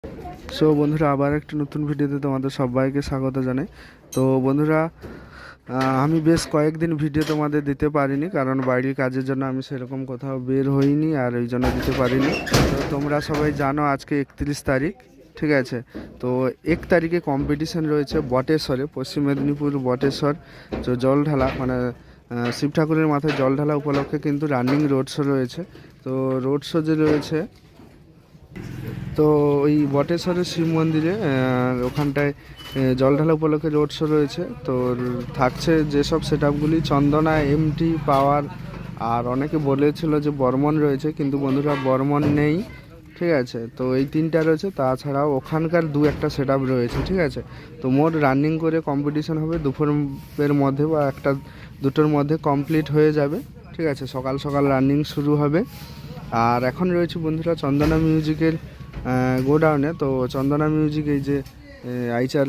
So বন্ধুরা, আবার একটি নতুন ভিডিওতে তোমাদের সবাইকে স্বাগত জানাই। তো বন্ধুরা, আমি বেশ কয়েকদিন ভিডিও তোমাদের দিতে পারিনি, কারণ বাড়ির কাজের জন্য আমি সেরকম কোথাও বের হইনি, আর ওই জন্য দিতে পারিনি। তো তোমরা সবাই জানো আজকে 31 তারিখ, ঠিক আছে? তো 1 তারিখে কম্পিটিশান রয়েছে বটেশ্বরে, পশ্চিম মেদিনীপুর বটেশ্বর। তো জল ঢালা মানে শিব ঠাকুরের মাথায় জল ঢালা উপলক্ষে কিন্তু রানিং রোড শো রয়েছে। তো রোড শো যে রয়েছে, তো ওই বটেশ্বরের শিব মন্দিরে ওখানটায় জল ঢালা উপলক্ষে রোড শো রয়েছে। তো থাকছে যেসব সেট আপগুলি, চন্দনা, এমটি, পাওয়ার, আর অনেকে বলেছিল যে বর্মন রয়েছে, কিন্তু বন্ধুরা বর্মন নেই, ঠিক আছে? তো এই তিনটা রয়েছে, তাছাড়াও ওখানকার দু একটা সেট আপ রয়েছে, ঠিক আছে? তো মোট রানিং করে কম্পিটিশন হবে দুপুরের মধ্যে বা একটা দুটোর মধ্যে কমপ্লিট হয়ে যাবে, ঠিক আছে? সকাল সকাল রানিং শুরু হবে। আর এখন রয়েছে বন্ধুরা চন্দনা মিউজিকের গোডাউনে। তো চন্দনা মিউজিক এই যে আইচার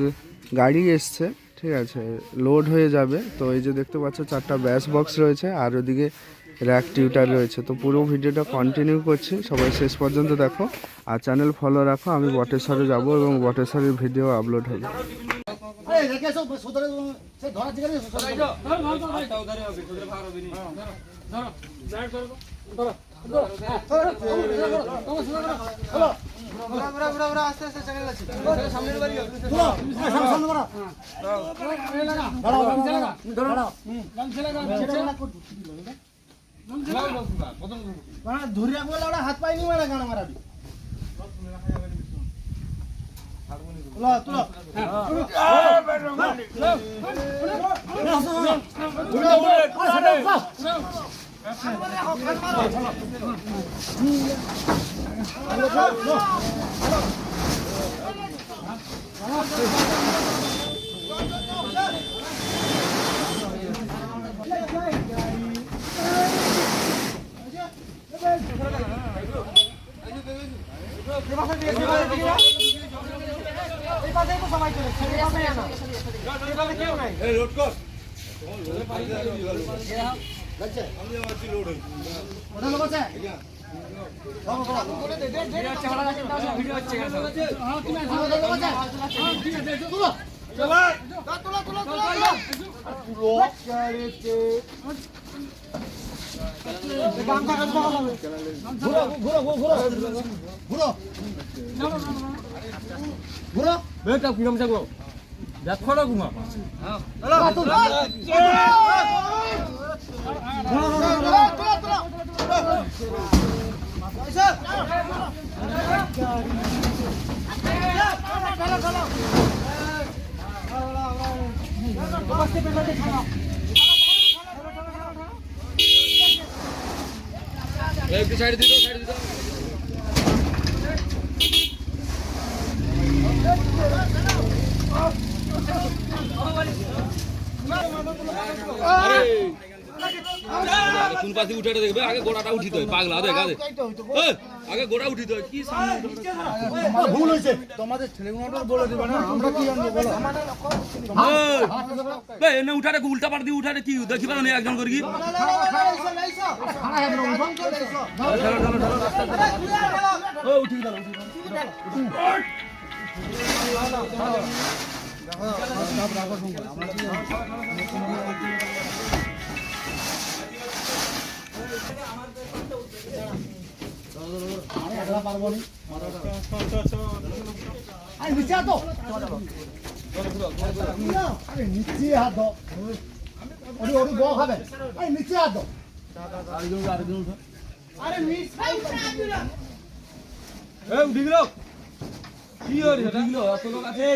গাড়ি এসছে, ঠিক আছে, লোড হয়ে যাবে। তো এই যে দেখতে পাচ্ছ 4টা ব্যাস বক্স রয়েছে, আর ওদিকে র্যাক টিউটার রয়েছে। তো পুরো ভিডিওটা কন্টিনিউ করছি, সবাই শেষ পর্যন্ত দেখো আর চ্যানেল ফলো রাখো। আমি বটেশ্বরে যাব এবং বটেশ্বরের ভিডিও আপলোড হবে। হাত পাইনি মানে গান মারাবি সাইড দিতে সাইড দিতে কোন পাশে উঠাটা দেখবে, আগে গোড়াটা উঠিতে হয়। পাগলা দেখ আগে গোড়া উঠিতে হয়। কি সামনে ভুল হয়েছে তোমাদের ছেলেগুলোটা বলে দিবে না, আমরা কি জানবো বলো? এনে উঠাটা উল্টা পার দিয়ে উঠাটা কি দেখি পারো না একজন করি কি উঠি নিচে হাত খাবে, নিচে হাত উঠি গেল কি উঠি গেল এত লোক আছে।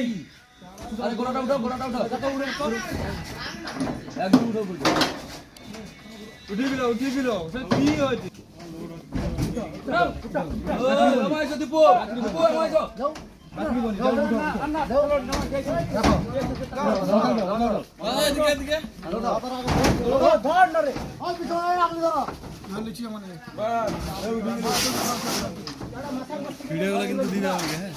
আরে গোড়াটা উঠাও গোড়াটা উঠাও একদম উঠো বলছো উঠি গেল কি হয়েছে? ভিডিওগুলো কিন্তু দিবে আমাকে। হ্যাঁ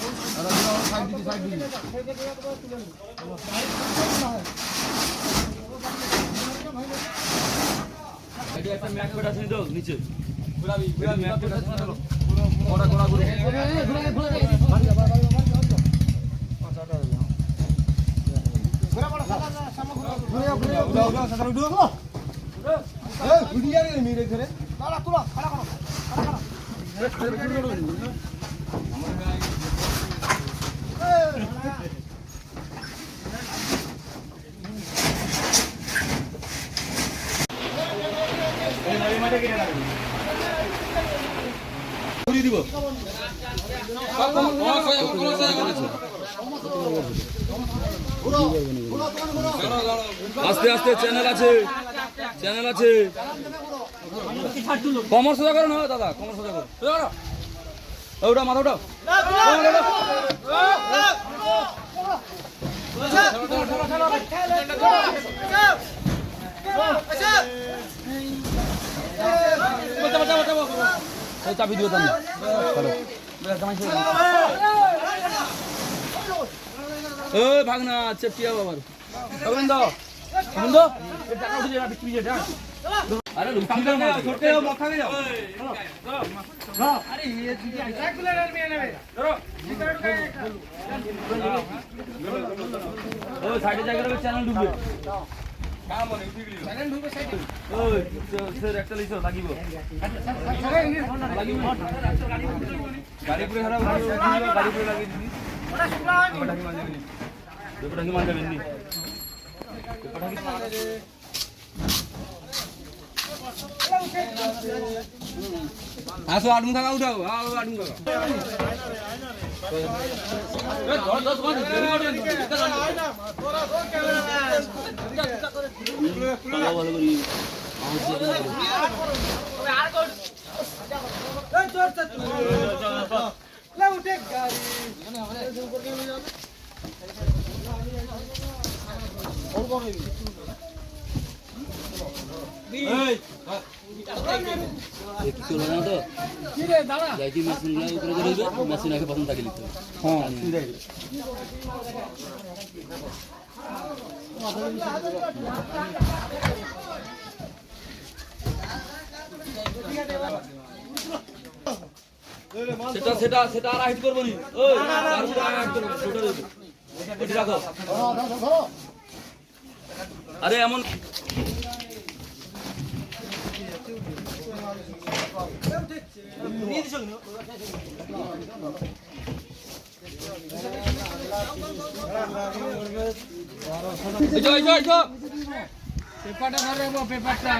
একটা ম্যাক পেট আছে তো নিচে ঘোরাবি ম্যাক পেট আছে না, গোড়া গোড়া ঘুরে আস্তে আস্তে চ্যানেল আছে, চ্যানেল আছে। কমর সোজা করো না দাদা, কমর সোজা করো, সোজা করো। ওটা মাথা ওটা চাবি দিও তুমি। ওই ভাগনা চেপটিয়া বাবার গোবিন্দ গোবিন্দ টাকা উঠে যাবে বিক্রি যেটা। আরে লুকিয়ে দাও, ছোটে যাও, মাথা যাও। আরে এই দিদি সাইকেলের নিয়ে নেবে ধরো। ও সাইডে জায়গা রে চ্যানেল ঢুকবে। কাম বলে উঠিগলি চ্যানেল ঢুকবে সাইডে। ওই স্যার একটা লিসো লাগিব। লাগিব গাড়ি পুরো খারাপ গাড়ি পুরো লাগিয়ে দিবি। ওটা শুকনা হয়নি, ওটা কি মানে দিবি, ওটা কি মানে দিবি, ওটা কি মানে দে। আসো আডুম থাকা উঠাও, আডুম থাকা। সেটা সেটা আর হাইট করবো নি। ওই হাইট করবো, ওটা রাখো। আরে এমন পেপারটা ধরবো, পেপারটা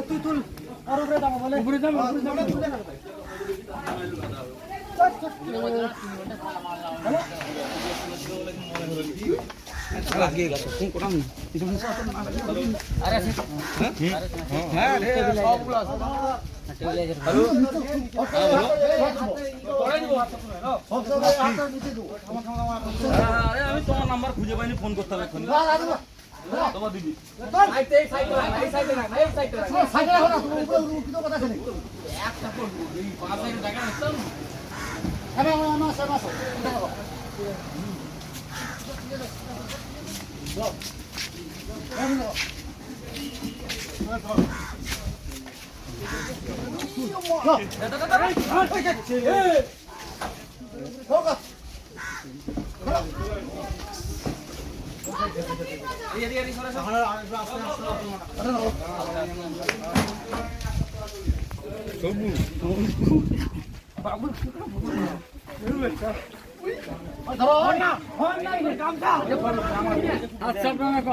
তুই তুল আর উপরে দাম বলে উপরে দাম লাগিয়ে গেছে কোন কোন কিছু কিছু আরে আছে হ্যাঁ রে সবগুলো আছে। হ্যালো আরে আমি তোমার নাম্বার খুঁজে পাইনি, ফোন করতে হবে এখন তোমার দিদি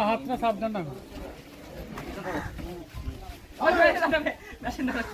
হাতটা সাবধান রাখো। ন্যাশনাল